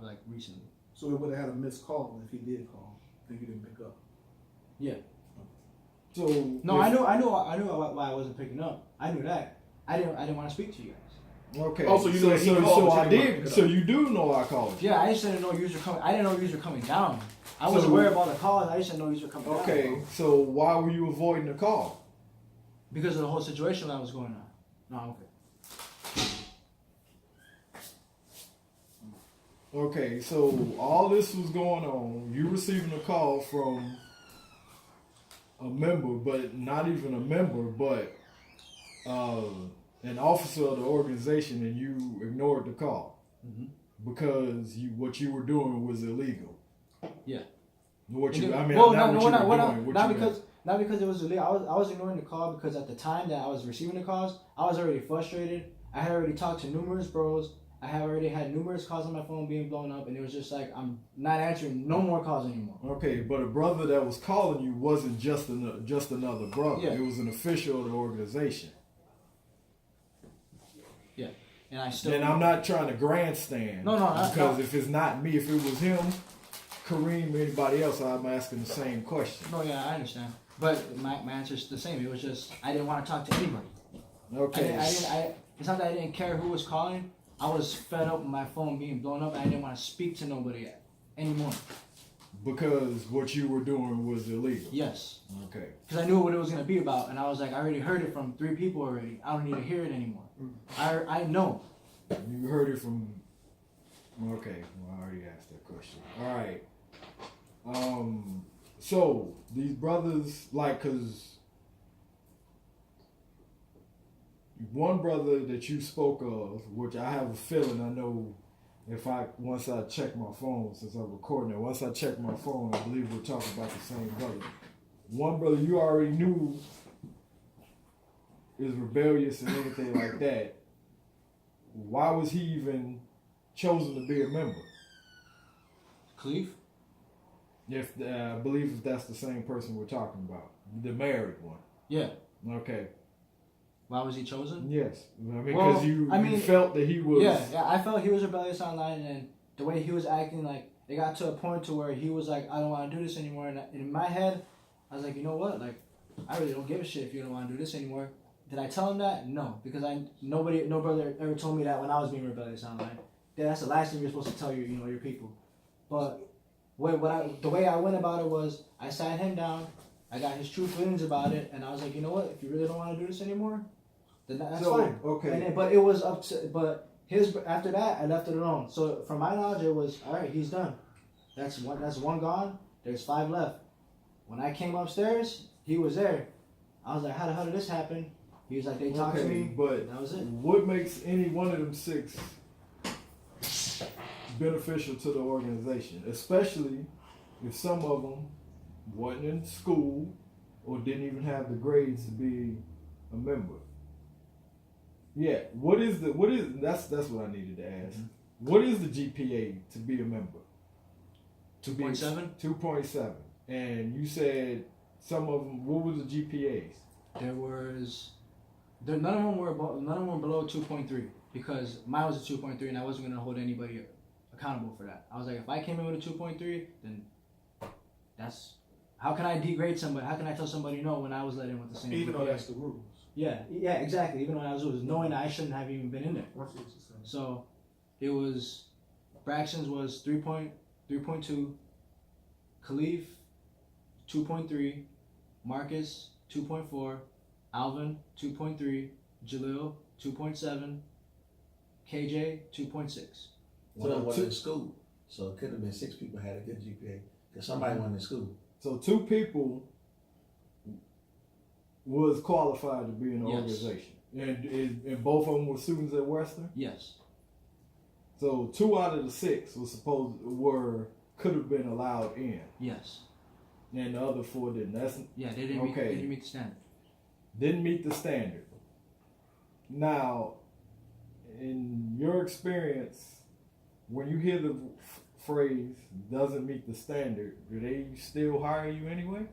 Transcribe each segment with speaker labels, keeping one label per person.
Speaker 1: job like recently.
Speaker 2: So he would have had a missed call if he did call and you didn't pick up.
Speaker 1: Yeah.
Speaker 3: So
Speaker 1: no, I knew why I wasn't picking up. I knew that. I didn't want to speak to you guys.
Speaker 3: Okay.
Speaker 2: Oh, so you know he called,
Speaker 3: so
Speaker 2: but
Speaker 3: I
Speaker 2: you didn't want to
Speaker 3: did.
Speaker 2: pick it
Speaker 3: So
Speaker 2: up.
Speaker 3: you do know I called you.
Speaker 1: Yeah, I just didn't know yous were coming. I didn't know yous were coming down. I wasn't worried about the calls. I just didn't know yous were coming down.
Speaker 3: Okay. So why were you avoiding the call?
Speaker 1: Because of the whole situation that was going on. No, okay.
Speaker 3: Okay, so all this was going on. You receiving a call from a member, but not even a member, but an officer of the organization, and you ignored the call because what you were doing was illegal.
Speaker 1: Yeah.
Speaker 3: What you? I mean,
Speaker 1: well,
Speaker 3: not
Speaker 1: no,
Speaker 3: what you
Speaker 1: not,
Speaker 3: were
Speaker 1: not,
Speaker 3: doing. What
Speaker 1: not
Speaker 3: you
Speaker 1: because not because it was illegal. I was ignoring the call because at the time that I was receiving the calls, I was already frustrated. I had already talked to numerous bros. I had already had numerous calls on my phone being blown up, and it was just like, I'm not answering no more calls anymore.
Speaker 3: Okay, but a brother that was calling you wasn't just another brother.
Speaker 1: Yeah.
Speaker 3: It was an official of the organization.
Speaker 1: Yeah, and I still.
Speaker 3: And I'm not trying to grandstand.
Speaker 1: No,
Speaker 3: because if it's not me, if it was him, Kareem, anybody else, I'm asking the same question.
Speaker 1: No, yeah, I understand, but my answer's the same. It was just I didn't want to talk to anybody.
Speaker 3: Okay.
Speaker 1: It's not that I didn't care who was calling. I was fed up with my phone being blown up, and I didn't want to speak to nobody anymore.
Speaker 3: Because what you were doing was illegal.
Speaker 1: Yes.
Speaker 3: Okay.
Speaker 1: Because I knew what it was going to be about, and I was like, I already heard it from 3 people already. I don't need to hear it anymore. I know.
Speaker 3: You heard it from. Okay. Well, I already asked that question. All right. So these brothers, like, cause one brother that you spoke of, which I have a feeling I know once I check my phone, since I'm recording it, once I check my phone, I believe we're talking about the same brother. One brother you already knew is rebellious and anything like that. Why was he even chosen to be a member?
Speaker 1: Khalif?
Speaker 3: I believe if that's the same person we're talking about. The married one.
Speaker 1: Yeah.
Speaker 3: Okay.
Speaker 1: Why was he chosen?
Speaker 3: Yes. I mean, because you felt that he was...
Speaker 1: Yeah, I felt he was rebellious online, and the way he was acting, like, it got to a point to where he was like, I don't want to do this anymore. And in my head, I was like, you know what? Like, I really don't give a shit if you don't want to do this anymore. Did I tell him that? No, because no brother ever told me that when I was being rebellious online. That's the last thing you're supposed to tell your people. But the way I went about it was, I sat him down, I got his true feelings about it, and I was like, you know what? If you really don't want to do this anymore, then that's fine.
Speaker 3: Okay.
Speaker 1: But it was up to after that I left it alone. So from my knowledge, it was all right. He's done. That's one gone. There's 5 left. When I came upstairs, he was there. I was like, how the hell did this happen? He was like, they talked to me,
Speaker 3: but
Speaker 1: that was it.
Speaker 3: What makes any one of them 6 beneficial to the organization, especially if some of them wasn't in school or didn't even have the grades to be a member? Yeah, that's what I needed to ask. Mm-hmm. What is the GPA to be a member?
Speaker 1: 2.7?
Speaker 3: 2.7. And you said some of them, what were the GPAs?
Speaker 1: None of them were below 2.3 because mine was a 2.3 and I wasn't going to hold anybody accountable for that. I was like, if I came in with a 2.3, then how can I degrade somebody? How can I tell somebody no when I was let in with the same?
Speaker 2: Even though that's the rules.
Speaker 1: Yeah, exactly. Even though I was knowing that I shouldn't have even been in there. So it was Braxton's was 3.2, Khalif 2.3, Marcus 2.4, Alvin 2.3, Jalil 2.7, KJ 2.6.
Speaker 4: One of them wasn't in school, so it could have been 6 people had a good GPA because somebody wasn't in school.
Speaker 3: So 2 people was qualified to be in the organization, and both of them were students at Western.
Speaker 1: Yes.
Speaker 3: So 2 out of the 6 could have been allowed in.
Speaker 1: Yes.
Speaker 3: And the other 4 didn't.
Speaker 1: They didn't meet the standard.
Speaker 3: Didn't meet the standard. Now, in your experience, when you hear the phrase "doesn't meet the standard," do they still hire you anyway?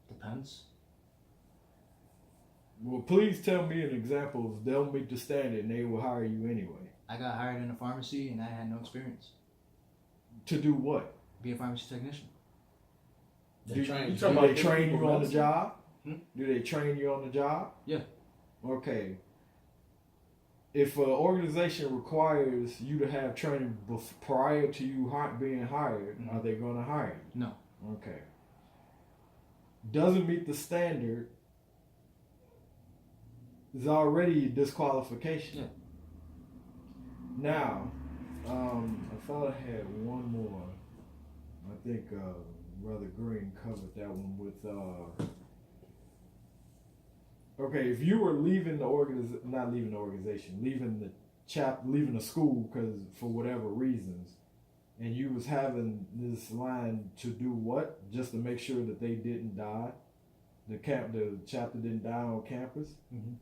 Speaker 1: Depends.
Speaker 3: Well, please tell me an example of they'll meet the standard and they will hire you anyway.
Speaker 1: I got hired in a pharmacy and I had no experience.
Speaker 3: To do what?
Speaker 1: Be a pharmacy technician.
Speaker 3: Do
Speaker 2: talking
Speaker 3: they
Speaker 2: about
Speaker 3: train
Speaker 2: giving
Speaker 3: you on the
Speaker 2: people
Speaker 3: job?
Speaker 1: Hmm?
Speaker 3: Do they train you on the job?
Speaker 1: Yeah.
Speaker 3: Okay. If an organization requires you to have training prior to you being hired,
Speaker 1: Mhm.
Speaker 3: are they going to hire you?
Speaker 1: No.
Speaker 3: Okay. Doesn't meet the standard is already a disqualification.
Speaker 1: Yeah.
Speaker 3: Now, I thought I had one more. I think Brother Green covered that one with. Okay, if you were leaving the not leaving the organization, leaving leaving the school because for whatever reasons, and you was having this line to do what? Just to make sure that they didn't die. The chapter didn't die on campus.
Speaker 1: Mm-hmm.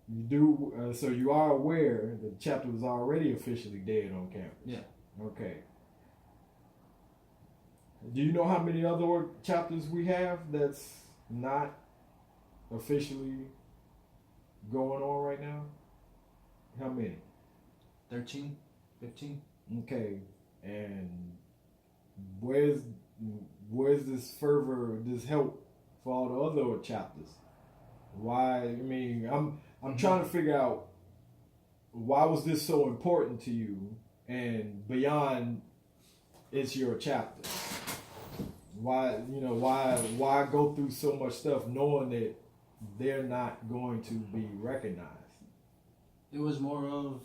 Speaker 3: You do so. You are aware that the chapter was already officially dead on campus.
Speaker 1: Yeah.
Speaker 3: Okay. Do you know how many other chapters we have that's not officially going on right now? How many?
Speaker 1: 13, 15.
Speaker 3: Okay. And where's this fervor, this help for all the other chapters? Why? I mean, I'm trying to figure out why was this so important to you, and beyond, it's your chapter. Why go through so much stuff knowing that they're not going to be recognized?
Speaker 1: It was more of.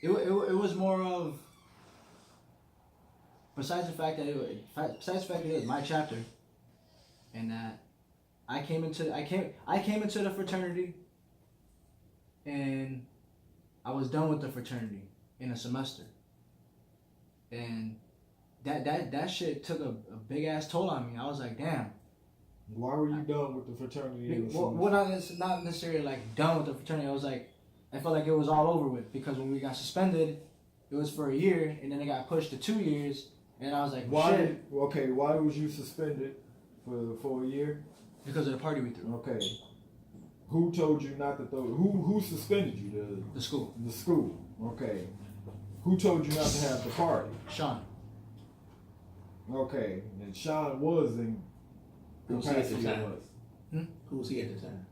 Speaker 1: It was more of. Besides the fact that it was my chapter, and that I came into the fraternity, and I was done with the fraternity in a semester, and that shit took a big ass toll on me. I was like, damn.
Speaker 3: Why were you done with the fraternity?
Speaker 1: Not necessarily like done with the fraternity. I was like, I felt like it was all over with because when we got suspended, it was for a year, and then it got pushed to 2 years, and I was like,
Speaker 3: why was you suspended for a year?
Speaker 1: Because of the party we threw.
Speaker 3: Okay. Who told you not to throw? Who suspended you?
Speaker 1: The school.
Speaker 3: The school. Okay. Who told you not to have the party?
Speaker 1: Sean.
Speaker 3: Okay. And Sean was in
Speaker 4: Who was he at the
Speaker 3: capacity
Speaker 4: time?
Speaker 3: was.
Speaker 4: Who was he at the time?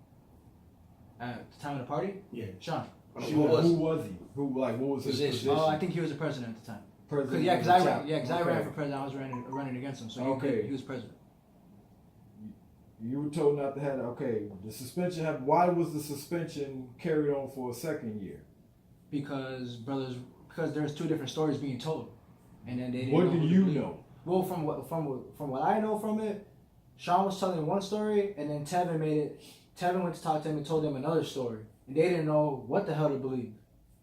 Speaker 1: At the time of the party?
Speaker 4: Yeah.
Speaker 1: Sean.
Speaker 3: Who was he? What was his position?
Speaker 1: Oh, I think he was the president at the time.
Speaker 3: President.
Speaker 1: Because I ran for president. I was running against him, so he was president.
Speaker 3: You were told not to have. Okay, the suspension happened. Why was the suspension carried on for a second year?
Speaker 1: Because there's two different stories being told, and then they didn't
Speaker 3: What
Speaker 1: know
Speaker 3: do
Speaker 1: who to
Speaker 3: you
Speaker 1: believe.
Speaker 3: know?
Speaker 1: Well, from what I know from it, Sean was telling one story, and then Tevin went to talk to him and told them another story, and they didn't know what the hell to believe.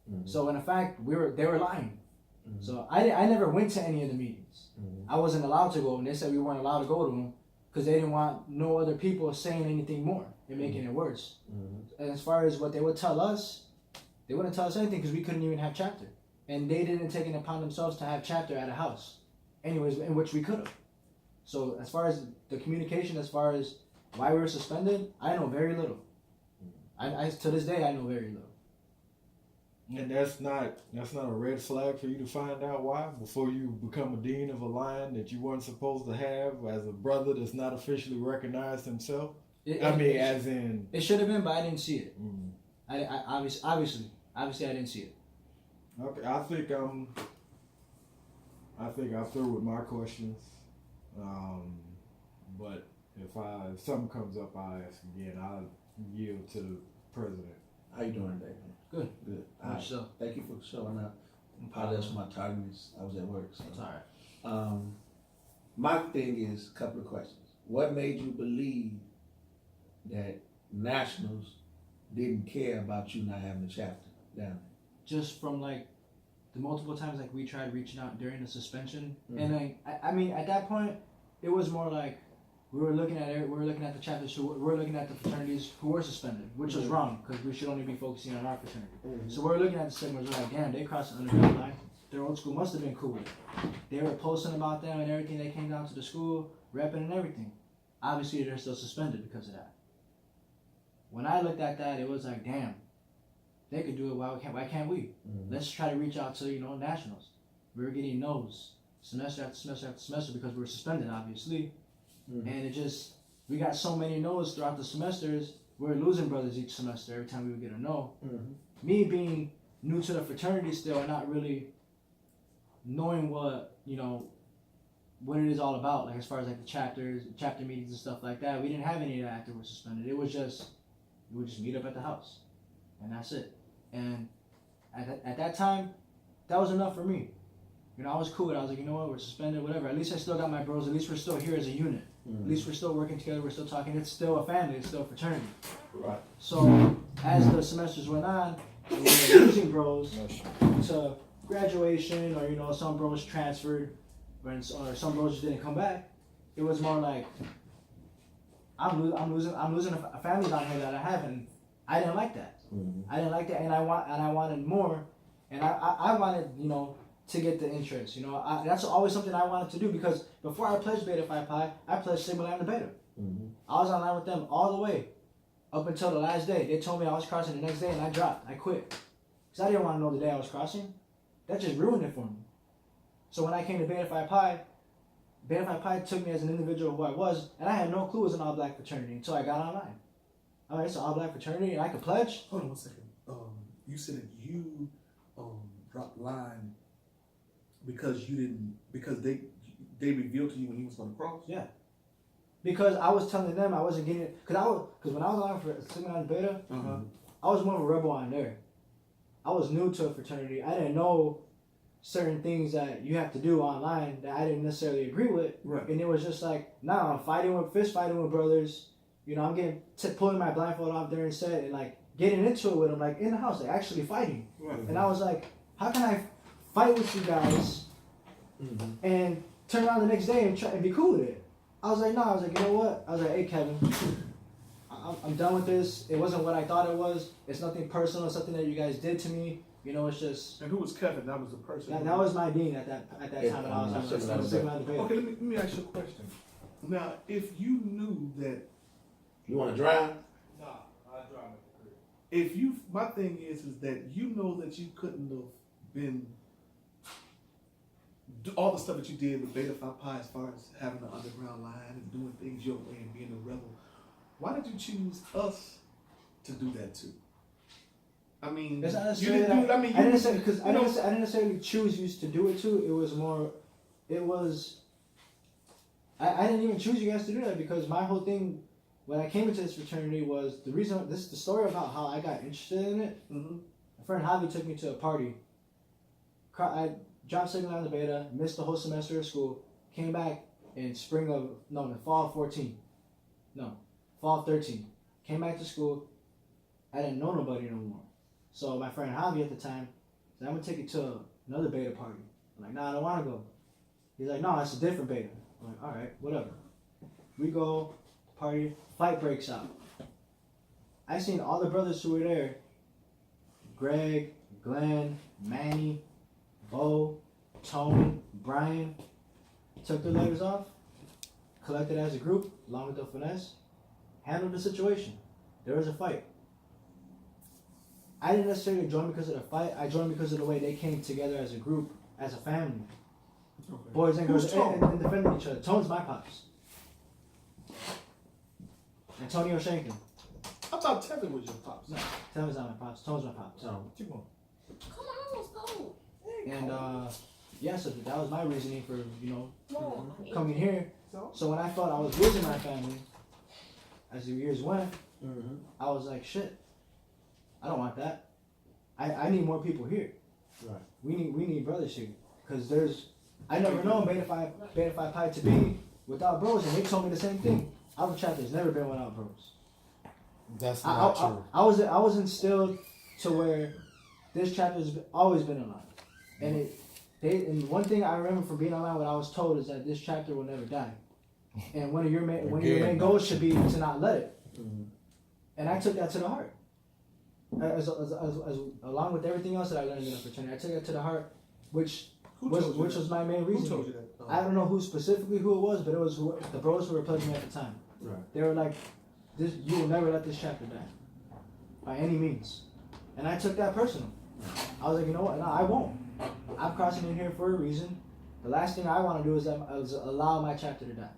Speaker 4: Mm-hmm.
Speaker 1: So in fact, they were lying.
Speaker 4: Mm-hmm.
Speaker 1: So I never went to any of the meetings.
Speaker 4: Mm-hmm.
Speaker 1: I wasn't allowed to go, and they said we weren't allowed to go to them because they didn't want no other people saying anything more and making it worse.
Speaker 4: Mm-hmm.
Speaker 1: And as far as what they would tell us, they wouldn't tell us anything because we couldn't even have chapter, and they didn't take it upon themselves to have chapter at a house, anyways, in which we could have. So as far as the communication, as far as why we were suspended, I know very little. I to this day I know very little.
Speaker 3: And that's not a red flag for you to find out why before you become a dean of a line that you weren't supposed to have as a brother that's not officially recognized himself.
Speaker 1: It should have been, but I didn't see it.
Speaker 3: Mm.
Speaker 1: I obviously I didn't see it.
Speaker 3: Okay, I think I'm through with my questions. But if something comes up, I'll ask again. I'll yield to the president.
Speaker 4: How you doing today, man?
Speaker 1: Good.
Speaker 4: Good.
Speaker 1: How much so?
Speaker 4: Thank you for showing up. Apologize for my tardiness. I was at work. So.
Speaker 1: It's all right.
Speaker 4: My thing is a couple of questions. What made you believe that nationals didn't care about you not having a chapter down there?
Speaker 1: Just from like the multiple times like we tried reaching out during the suspension, and like I mean at that point it was more like we were looking at the chapters we were looking at the fraternities who were suspended, which was wrong because we should only be focusing on our fraternity. So we're looking at the segments, we're like, damn, they crossed the underground line. Their old school must have been cool with it. They were posting about them and everything. They came down to the school, repping and everything. Obviously, they're still suspended because of that. When I looked at that, it was like, damn, they could do it. Why can't we?
Speaker 4: Mm-hmm.
Speaker 1: Let's try to reach out to nationals. We were getting no's semester after semester after semester because we were suspended, obviously,
Speaker 4: Mm-hmm.
Speaker 1: and we got so many no's throughout the semesters. We were losing brothers each semester every time we would get a no.
Speaker 4: Mm-hmm.
Speaker 1: Me being new to the fraternity still and not really knowing what what it is all about, like as far as like the chapter meetings and stuff like that. We didn't have any of that after we were suspended. It was just we would just meet up at the house, and that's it. And at that time, that was enough for me. I was cool. I was like, you know what, we're suspended, whatever. At least I still got my bros. At least we're still here as a unit.
Speaker 4: Mm-hmm.
Speaker 1: At least we're still working together. We're still talking. It's still a family. It's still a fraternity.
Speaker 4: Right.
Speaker 1: So as the semesters went on, we were losing bros to graduation, or some bros transferred, or some bros just didn't come back. It was more like I'm losing a family down here that I have, and I didn't like that.
Speaker 4: Mm-hmm.
Speaker 1: I didn't like that, and I wanted more, and I wanted to get the interest. That's always something I wanted to do, because before I pledged Beta Phi Pi, I pledged Sigma Lambda Beta.
Speaker 4: Mm-hmm.
Speaker 1: I was online with them all the way up until the last day. They told me I was crossing the next day, and I dropped. I quit because I didn't want to know the day I was crossing. That just ruined it for me. So when I came to Beta Phi Pi took me as an individual who I was, and I had no clue it was an all-black fraternity until I got online. All right, it's an all-black fraternity, and I could pledge.
Speaker 2: Hold on 1 second. You said that you dropped line because they revealed to you when you was gonna cross.
Speaker 1: Yeah. Because I was telling them I wasn't getting it. Because when I was online for Sigma Lambda Beta, I was more of a rebel on there. I was new to a fraternity. I didn't know certain things that you have to do online that I didn't necessarily agree with.
Speaker 2: Right.
Speaker 1: And it was just like, I'm fist fighting with brothers. I'm getting pulling my blindfold off during set and like getting into it with them, like in the house, like actually fighting.
Speaker 2: Right.
Speaker 1: And I was like, how can I fight with you guys and turn around the next day and try and be cool with it? I was like, no. I was like, you know what? I was like, hey, Kevin, I'm done with this. It wasn't what I thought it was. It's nothing personal. It's something that you guys did to me. It's just.
Speaker 2: And who was Kevin? That was the person.
Speaker 1: That was my dean at that time. And I was like, Sigma Lambda Beta.
Speaker 2: Okay, let me ask you a question. Now, if you knew that.
Speaker 4: You want to drive?
Speaker 3: Nah, I drive at the crib.
Speaker 2: My thing is that you know that you couldn't have been all the stuff that you did with Beta Phi Pi as far as having an underground line and doing things your way and being a rebel. Why did you choose us to do that too? I mean,
Speaker 1: It's not
Speaker 2: you
Speaker 1: necessarily
Speaker 2: didn't do. I mean,
Speaker 1: I didn't necessarily choose you to do it too. I didn't even choose you guys to do that, because my whole thing when I came into this fraternity was the reason. This is the story about how I got interested in it.
Speaker 2: Mm-hmm.
Speaker 1: My friend Javi took me to a party. I dropped Sigma Lambda Beta, missed the whole semester of school, came back in fall of 14. No, fall of 13. Came back to school. I didn't know nobody no more. So my friend Javi at the time said, I'm going to take you to another beta party. I'm like, nah, I don't want to go. He's like, no, it's a different beta. I'm like, all right, whatever. We go, party, fight breaks out. I seen all the brothers who were there, Greg, Glenn, Manny, Bo, Tony, Brian, took their letters off, collected as a group, along with the finesse, handled the situation. There was a fight. I didn't necessarily join because of the fight. I joined because of the way they came together as a group, as a family.
Speaker 2: Okay.
Speaker 1: Boys and girls,
Speaker 2: Who's Tone?
Speaker 1: and defending each other. Tone's my pops. Antonio Shankin.
Speaker 2: I thought Tevin was your pops.
Speaker 1: No, Tone's not my pops. Tone's my pops.
Speaker 2: Keep going.
Speaker 5: Come on, let's go.
Speaker 1: And yeah, so that was my reasoning for
Speaker 5: No.
Speaker 1: coming here. So when I thought I was losing my family, as the years went, I was like, shit, I don't want that. I need more people here.
Speaker 4: Right.
Speaker 1: We need brothers here, because I never known Beta Phi Pi to be without bros, and they told me the same thing. Our chapter's never been without bros.
Speaker 3: That's not true.
Speaker 1: I was instilled to where this chapter's always been alive, and and one thing I remember from being online, what I was told is that this chapter will never die, and one of your main goals should be to not let it. And I took that to the heart. As along with everything else that I learned in the fraternity, I took that to the heart, which was my main reason.
Speaker 2: Who told you that?
Speaker 1: I don't know who it was, but it was the bros who were pledging me at the time.
Speaker 4: Right.
Speaker 1: They were like, "You will never let this chapter die, by any means." And I took that personal. I was like, you know what? No, I won't. I'm crossing in here for a reason. The last thing I want to do is allow my chapter to die.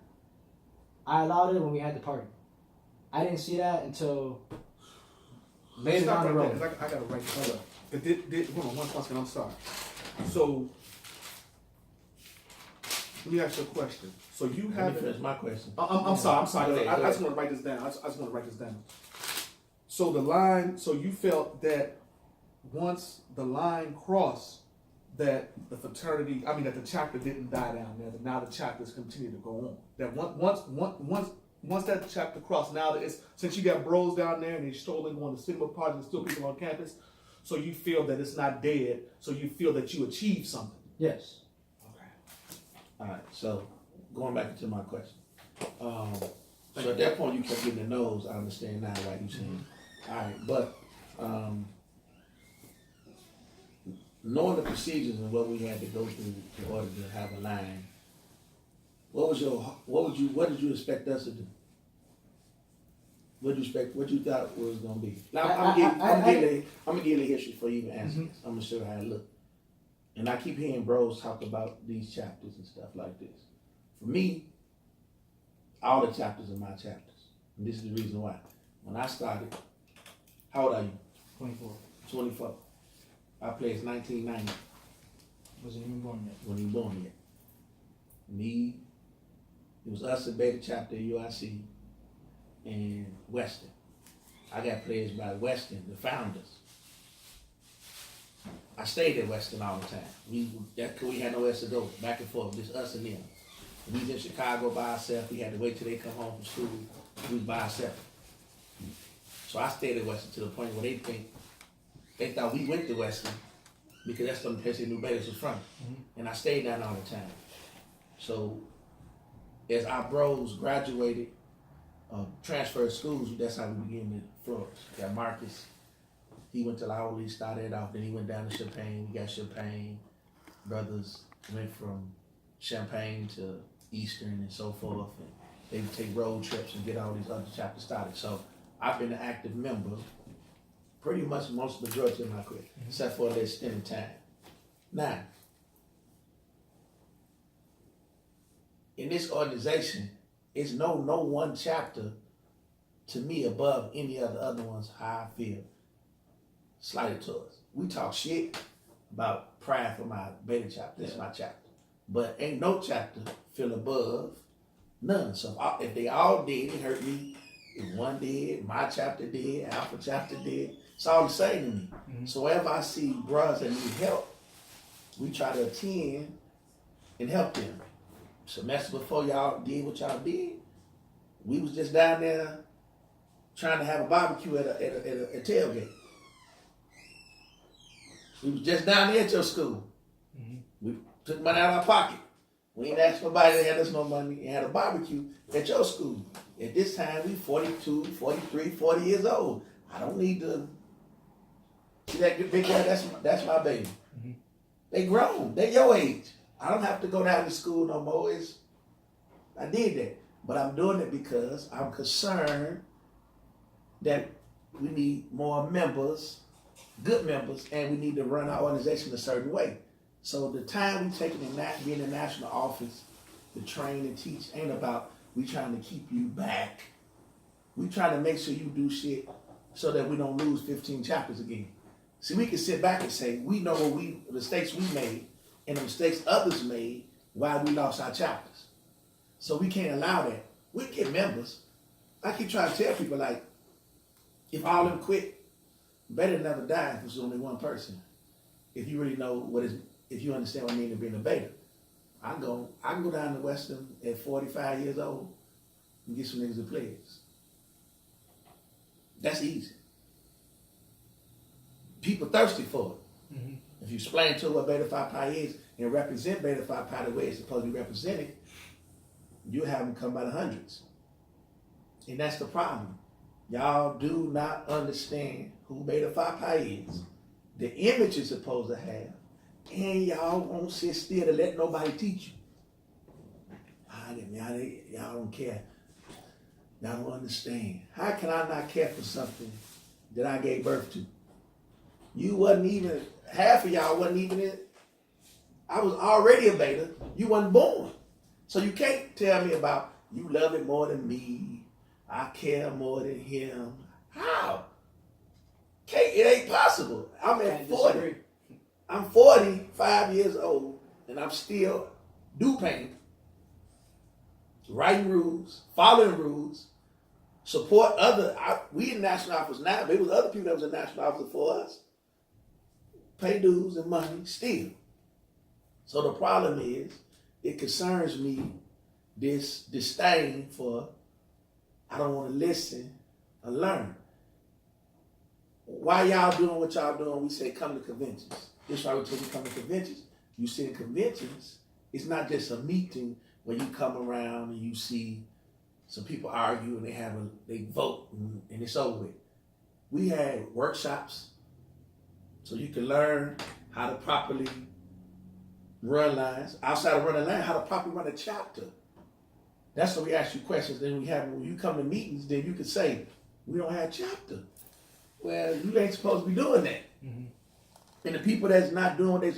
Speaker 1: I allowed it when we had the party. I didn't see that until later
Speaker 2: Stop
Speaker 1: down the
Speaker 2: right
Speaker 1: road.
Speaker 2: there, 'cause I gotta write this up. But hold on one second, I'm sorry. So, let me ask you a question. So you
Speaker 4: Let me
Speaker 2: have
Speaker 4: finish my question.
Speaker 2: I'm sorry.
Speaker 4: Go ahead,
Speaker 2: I
Speaker 4: go
Speaker 2: just
Speaker 4: ahead.
Speaker 2: want to write this down. I just want to write this down. So the line. So you felt that once the line crossed, that the fraternity. I mean, that the chapter didn't die down there. That now the chapters continue to go on. That once that chapter crossed, now that it's since you got bros down there and they're strolling going to cinema parties and still people on campus. So you feel that it's not dead. So you feel that you achieved something.
Speaker 1: Yes.
Speaker 2: Okay.
Speaker 4: All right, so going back to my question. So at that point you kept getting the nose. I understand now why you saying. All right, but knowing the procedures and what we had to go through in order to have a line, what did you expect us to do? What you thought it was gonna be? Now I'm gonna give you the history for you to answer this. I'm gonna show you how it looked. And I keep hearing bros talk about these chapters and stuff like this. For me, all the chapters are my chapters. And this is the reason why. When I started, how old are you?
Speaker 1: 24.
Speaker 4: 24. I pledged 1990
Speaker 1: Wasn't even born yet.
Speaker 4: when you born yet. Me, it was us at Beta Chapter UIC and Western. I got pledged by Western, the founders. I stayed at Western all the time. We had nowhere else to go, back and forth, just us and them. We was in Chicago by ourselves. We had to wait till they come home from school. We was by ourselves. So I stayed at Western to the point where they thought we went to Western because that's the place they knew Betas was from. And I stayed down all the time. So as our bros graduated, transferred schools, that's how we began to flourish. Got Marcus. He went to Lowell, started off, then he went down to Champaign. We got Champaign. Brothers went from Champaign to Eastern and so forth. And they would take road trips and get all these other chapters started. So I've been an active member pretty much most majority of my career, except for the extended time. Now, in this organization, it's no one chapter to me above any of the other ones how I feel slighted to us. We talk shit about pride for my beta chapter. That's my chapter. But ain't no chapter feel above none. So if they all did, it hurt me. If one did, my chapter did, Alpha chapter did. It's all the same to me. So whenever I see brothers that need help, we try to attend and help them. Semester before y'all did what y'all did, we was just down there trying to have a barbecue at a tailgate. We was just down there at your school. We took money out of our pocket. We ain't asked nobody to hand us no money and had a barbecue at your school. At this time, we 42, 43, 40 years old. I don't need to see that big guy, that's my baby. They grown. They your age. I don't have to go down to school no more. I did that. But I'm doing it because I'm concerned that we need more members, good members, and we need to run our organization a certain way. So the time we taking in that being in national office to train and teach ain't about we trying to keep you back. We trying to make sure you do shit so that we don't lose 15 chapters again. See, we can sit back and say we know the mistakes we made and the mistakes others made why we lost our chapters. So we can't allow that. We get members. I keep trying to tell people like, if all of them quit, better never die if it's only one person. If you really know if you understand what I mean to being a beta. I can go down to Western at 45 years old and get some niggas to pledge. That's easy. People thirsty for it. If you explain to them what Beta Phi Pi is and represent Beta Phi Pi the way it's supposed to be represented, you have them come by the hundreds. And that's the problem. Y'all do not understand who Beta Phi Pi is, the image you're supposed to have, and y'all won't sit still to let nobody teach you. Y'all don't care. Y'all don't understand. How can I not care for something that I gave birth to? You wasn't even, half of y'all wasn't even in. I was already a beta. You wasn't born. So you can't tell me about you love it more than me. I care more than him. How? It ain't possible. I'm at
Speaker 1: Can't
Speaker 4: 40.
Speaker 1: disagree.
Speaker 4: I'm 45 years old and I'm still do paint, writing rules, following rules, support we in national office now, but it was other people that was in national office for us. Pay dues and money still. So the problem is, it concerns me, this disdain for, I don't want to listen or learn. Why y'all doing what y'all doing? We say come to conventions. This why we tell you come to conventions. You see in conventions, it's not just a meeting where you come around and you see some people argue and they vote and it's over with. We had workshops so you can learn how to properly run lines. Outside of running line, how to properly run a chapter. That's when we ask you questions. Then when you come to meetings, then you can say, we don't have a chapter. Well, you ain't supposed to be doing that. And the people that's not doing what they